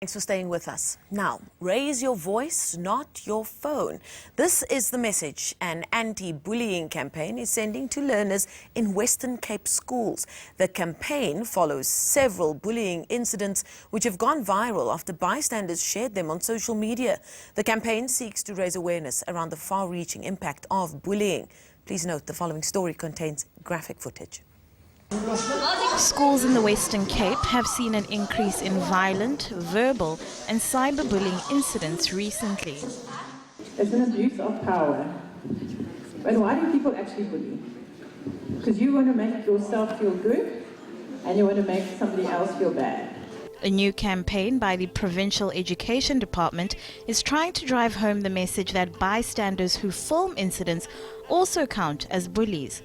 Thanks for staying with us. Now, raise your voice, not your phone. This is the message an anti-bullying campaign is sending to learners in Western Cape schools. The campaign follows several bullying incidents which have gone viral after bystanders shared them on social media. The campaign seeks to raise awareness around the far-reaching impact of bullying. Please note the following story contains graphic footage. Schools in the Western Cape have seen an increase in violent, verbal and cyberbullying incidents recently. It's an abuse of power. But why do people actually bully? Because you want to make yourself feel good and you want to make somebody else feel bad. A new campaign by the Provincial Education Department is trying to drive home the message that bystanders who film incidents also count as bullies.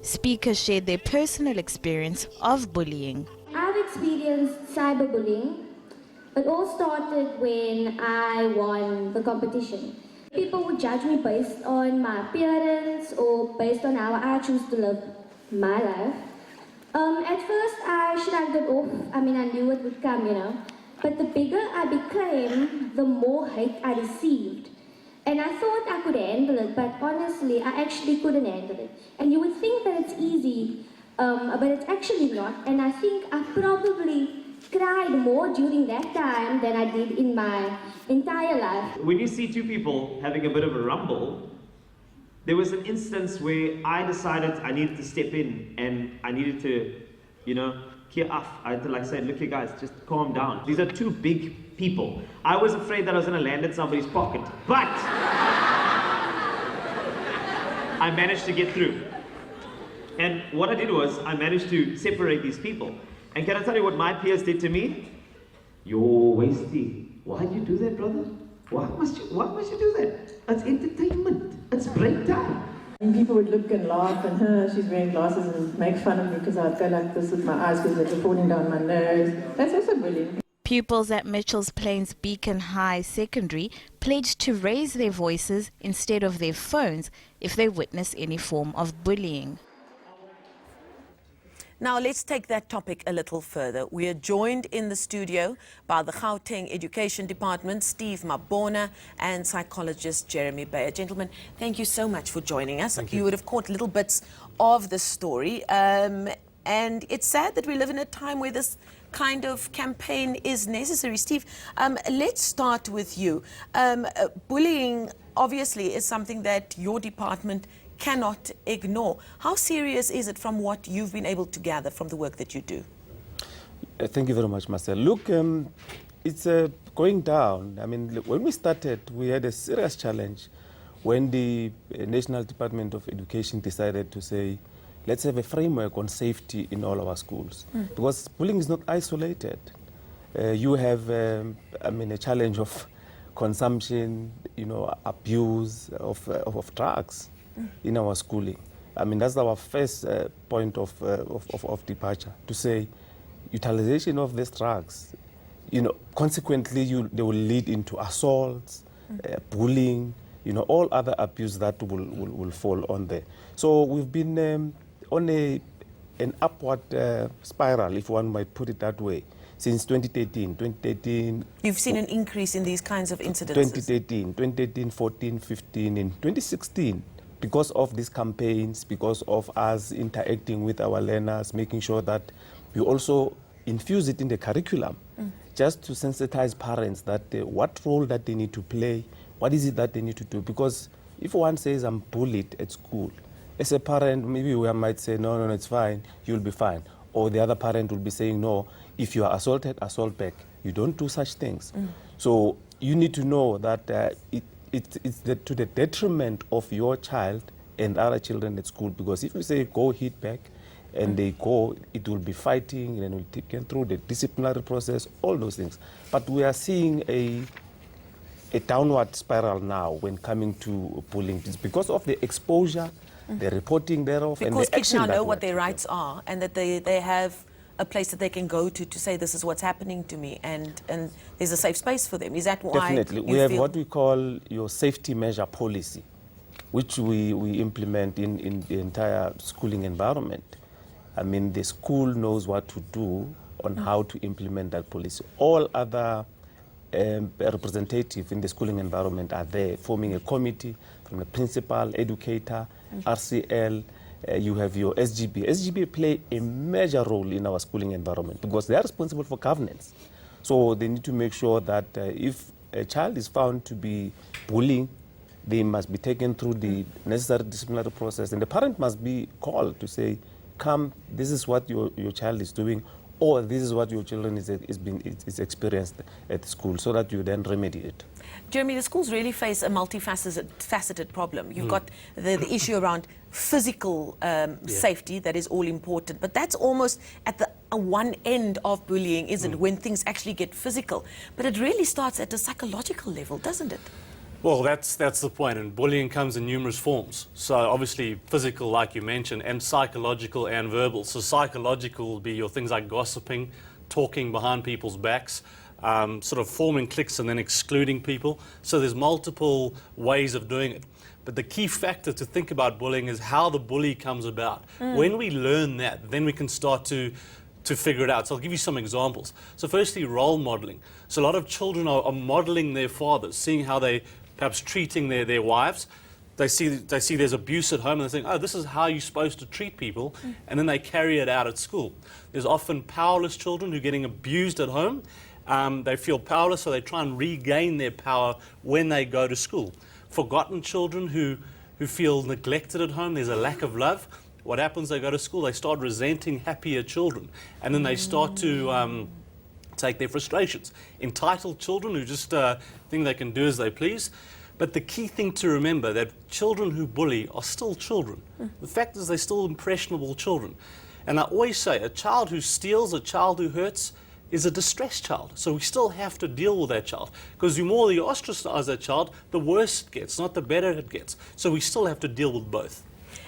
Speakers shared their personal experience of bullying. I've experienced cyberbullying. It all started when I won the competition. People would judge me based on my appearance or based on how I choose to live my life. At first I shrugged it off. I knew it would come, But the bigger I became, the more hate I received. And I thought I could handle it, but honestly, I actually couldn't handle it. And you would think that it's easy, but it's actually not. And I think I probably cried more during that time than I did in my entire life. When you see two people having a bit of a rumble, there was an instance where I decided I needed to step in and I needed to, clear off. I had to say, look, you guys, just calm down. These are two big people. I was afraid that I was going to land in somebody's pocket, but I managed to get through. And what I did was I managed to separate these people. And can I tell you what my peers did to me? You're wasty. Why'd you do that, brother? Why must you do that? It's entertainment. It's break time. And people would look and laugh and she's wearing glasses and make fun of me because I'd go like this with my eyes because they're falling down my nose. That's also bullying. Pupils at Mitchell's Plains Beacon High Secondary pledged to raise their voices instead of their phones if they witness any form of bullying. Now let's take that topic a little further. We are joined in the studio by the Gauteng Education Department, Steve Mabona, and Psychologist Jeremy Bayer. Gentlemen, thank you so much for joining us. Thank you. You would have caught little bits of the story. And it's sad that we live in a time where this kind of campaign is necessary. Steve, let's start with you. Bullying obviously is something that your department cannot ignore. How serious is it from what you've been able to gather from the work that you do? Thank you very much, Marcel. Look, it's going down. When we started, we had a serious challenge when the National Department of Education decided to say, let's have a framework on safety in all our schools. Because bullying is not isolated. You have, a challenge of consumption, abuse of drugs in our schooling. That's our first point of departure, to say utilization of these drugs, consequently they will lead into assaults, bullying, all other abuse that will fall on there. So we've been on an upward spiral, if one might put it that way, since 2013. You've seen an increase in these kinds of incidents? 2013, 14, 15, and 2016. Because of these campaigns, because of us interacting with our learners, making sure that we also infuse it in the curriculum, just to sensitize parents that what role that they need to play, what is it that they need to do. Because if one says, I'm bullied at school, as a parent, maybe we might say, no, it's fine, you'll be fine. Or the other parent will be saying, no, if you are assaulted, assault back. You don't do such things. So you need to know that it's to the detriment of your child and other children at school, because if you say go hit back and they go, it will be fighting and will take them through the disciplinary process, all those things. But we are seeing a downward spiral now when coming to bullying. It's because of the exposure, the reporting thereof, and the action. Because kids now know what their rights are and that they have a place that they can go to say this is what's happening to me, and there's a safe space for them. Is that why? Definitely. We have what we call your safety measure policy, which we implement in the entire schooling environment. The school knows what to do on how to implement that policy. All other a representative in the schooling environment are there, forming a committee from the principal, educator, RCL. You have your SGB. SGB play a major role in our schooling environment because they are responsible for governance. So they need to make sure that if a child is found to be bullying, they must be taken through the necessary disciplinary process, and the parent must be called to say, come, this is what your child is doing, or this is what your children is experienced at school, so that you then remedy it. Jeremy, the schools really face a multifaceted problem. You've got the issue around physical safety, that is all important, but that's almost at the one end of bullying, isn't it, when things actually get physical. But it really starts at a psychological level, doesn't it? Well, that's the point, and bullying comes in numerous forms. So obviously physical, like you mentioned, and psychological and verbal. So psychological will be your things like gossiping, talking behind people's backs, sort of forming cliques and then excluding people. So there's multiple ways of doing it. But the key factor to think about bullying is how the bully comes about. When we learn that, then we can start to figure it out. So I'll give you some examples. So firstly, role modeling. So a lot of children are modeling their fathers, seeing how they perhaps treating their wives. They see there's abuse at home and they think, oh, this is how you're supposed to treat people, and then they carry it out at school. There's often powerless children who are getting abused at home. They feel powerless, so they try and regain their power when they go to school. Forgotten children who feel neglected at home, there's a lack of love. What happens, they go to school, they start resenting happier children, and then they start to take their frustrations. Entitled children who just think they can do as they please. But the key thing to remember, that children who bully are still children. The fact is they're still impressionable children. And I always say, a child who steals, a child who hurts, is a distressed child. So we still have to deal with that child. Because the more you ostracize that child, the worse it gets, not the better it gets. So we still have to deal with both.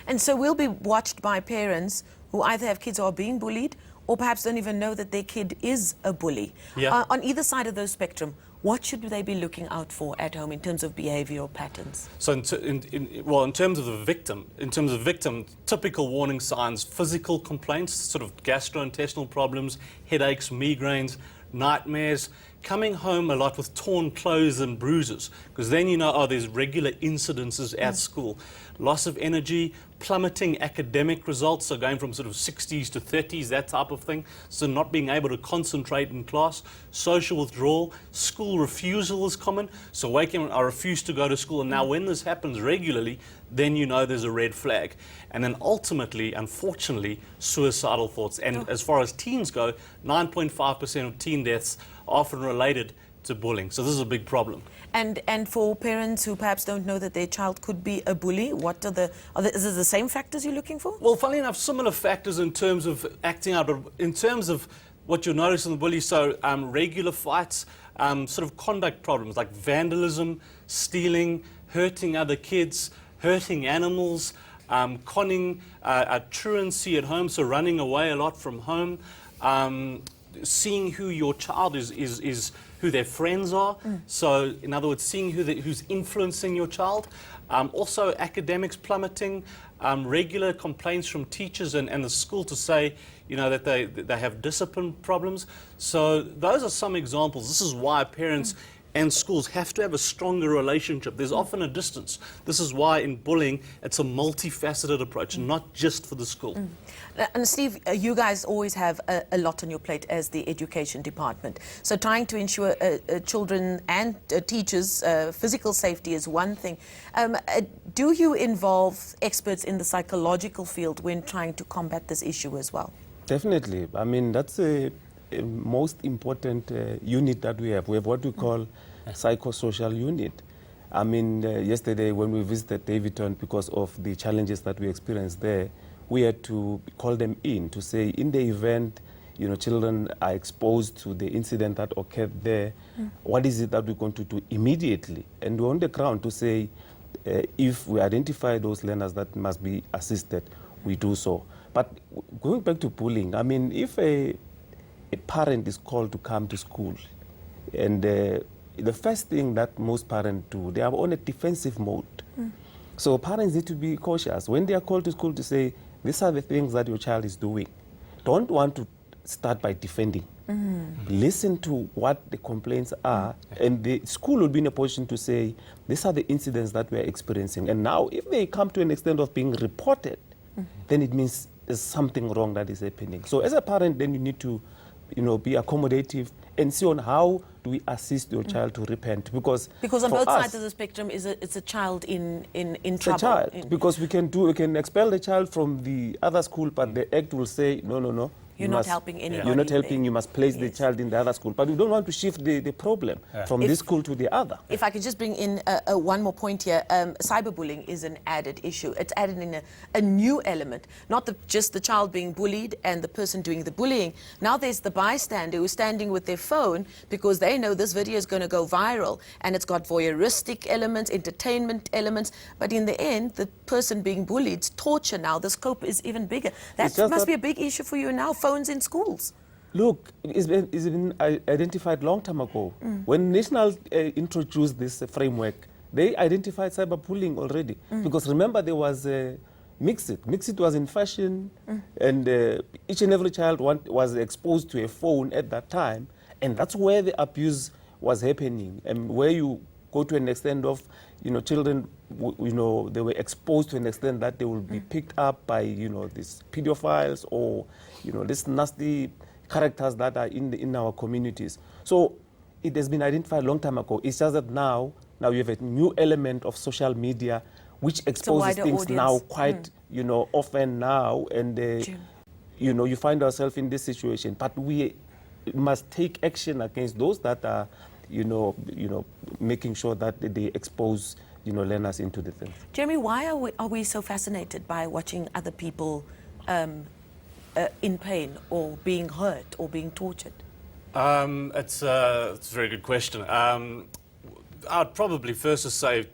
And so we'll be watched by parents who either have kids who are being bullied or perhaps don't even know that their kid is a bully. Yeah. On either side of the spectrum, what should they be looking out for at home in terms of behavioural patterns? So in terms of the victim, typical warning signs: physical complaints, sort of gastrointestinal problems, headaches, migraines, nightmares, coming home a lot with torn clothes and bruises, because then you know, oh, there's regular incidences at school. Loss of energy, plummeting academic results, so going from sort of 60s to 30s, that type of thing. So not being able to concentrate in class, social withdrawal, school refusal is common. So waking up, I refuse to go to school. And now when this happens regularly, then you know there's a red flag. And then ultimately, unfortunately, suicidal thoughts. And as far as teens go, 9.5% of teen deaths are often related to bullying. So this is a big problem. And for parents who perhaps don't know that their child could be a bully, what are is it the same factors you're looking for? Well, funnily enough, similar factors in terms of acting out, but in terms of what you'll notice in the bully, so regular fights, sort of conduct problems like vandalism, stealing, hurting other kids, hurting animals, conning, truancy at home, so running away a lot from home, seeing who your child is who their friends are. So, in other words, seeing who's influencing your child. Also, academics plummeting, regular complaints from teachers and the school to say, you know, that they have discipline problems. So, those are some examples. This is why parents and schools have to have a stronger relationship. There's often a distance. This is why in bullying, it's a multifaceted approach, not just for the school. And Steve, you guys always have a lot on your plate as the education department. So trying to ensure children and teachers' physical safety is one thing. Do you involve experts in the psychological field when trying to combat this issue as well? Definitely. I mean, that's a most important unit that we have. We have what we call Psychosocial Unit. I mean, yesterday when we visited Davidton, because of the challenges that we experienced there, we had to call them in to say, in the event, you know, children are exposed to the incident that occurred there, what is it that we're going to do immediately? And we're on the ground to say, if we identify those learners that must be assisted, we do so. But going back to bullying, I mean, if a parent is called to come to school, and the first thing that most parents do, they are on a defensive mode. So parents need to be cautious when they are called to school to say, these are the things that your child is doing. Don't want to start by defending. Listen to what the complaints are, and the school will be in a position to say, these are the incidents that we're experiencing. And now, if they come to an extent of being reported, then it means there's something wrong that is happening. So as a parent, then you need to, be accommodative and see on how do we assist your child to repent. Because on both sides of the spectrum, it's a child in trouble. A child, because we can expel the child from the other school, but the act will say, no. You're not helping anybody. You're not helping, you must place the child in the other school. But we don't want to shift the problem from this school to the other. If I could just bring in one more point here, cyberbullying is an added issue. It's added in a new element, not just the child being bullied and the person doing the bullying. Now there's the bystander who's standing with their phone because they know this video is going to go viral, and it's got voyeuristic elements, entertainment elements, but in the end, the person being bullied, torture now, the scope is even bigger. That must be a big issue for you now. Phones in schools. Look, it's been identified long time ago. When National introduced this framework, they identified cyberbullying already. Because remember, there was Mixit. Mixit was in fashion, and each and every child was exposed to a phone at that time, and that's where the abuse was happening, and where you go to an extent of, children, they were exposed to an extent that they will be picked up by, these pedophiles or, these nasty characters that are in our communities. So it has been identified a long time ago. It's just that now you have a new element of social media which exposes things audience. Now quite, often now, and, you find ourselves in this situation. But we must take action against those that are, making sure that they expose, learners into the things. Jeremy, why are we so fascinated by watching other people in pain or being hurt or being tortured? It's a very good question. I'd probably first just say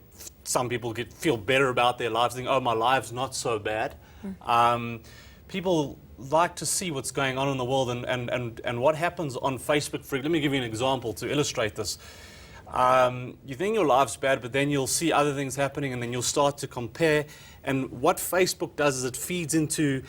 some people feel better about their lives, think, oh, my life's not so bad. People like to see what's going on in the world and what happens on Facebook. Let me give you an example to illustrate this. You think your life's bad, but then you'll see other things happening, and then you'll start to compare. And what Facebook does is it feeds into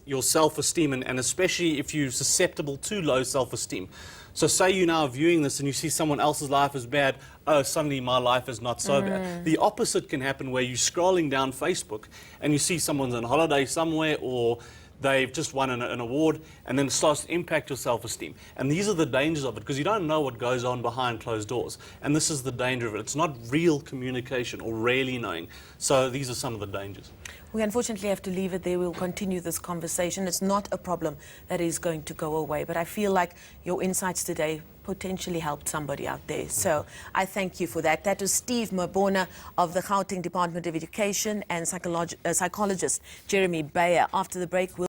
your self-esteem, and especially if you're susceptible to low self-esteem. So say you're now viewing this and you see someone else's life is bad, oh, suddenly my life is not so bad. The opposite can happen, where you're scrolling down Facebook and you see someone's on holiday somewhere, or they've just won an award, and then it starts to impact your self-esteem. And these are the dangers of it, because you don't know what goes on behind closed doors. And this is the danger of it. It's not real communication or really knowing. So these are some of the dangers. We unfortunately have to leave it there. We'll continue this conversation. It's not a problem that is going to go away, but I feel like your insights today potentially helped somebody out there. So I thank you for that. That was Steve Mabona of the Gauteng Department of Education, and psychologist Jeremy Bayer. After the break, we'll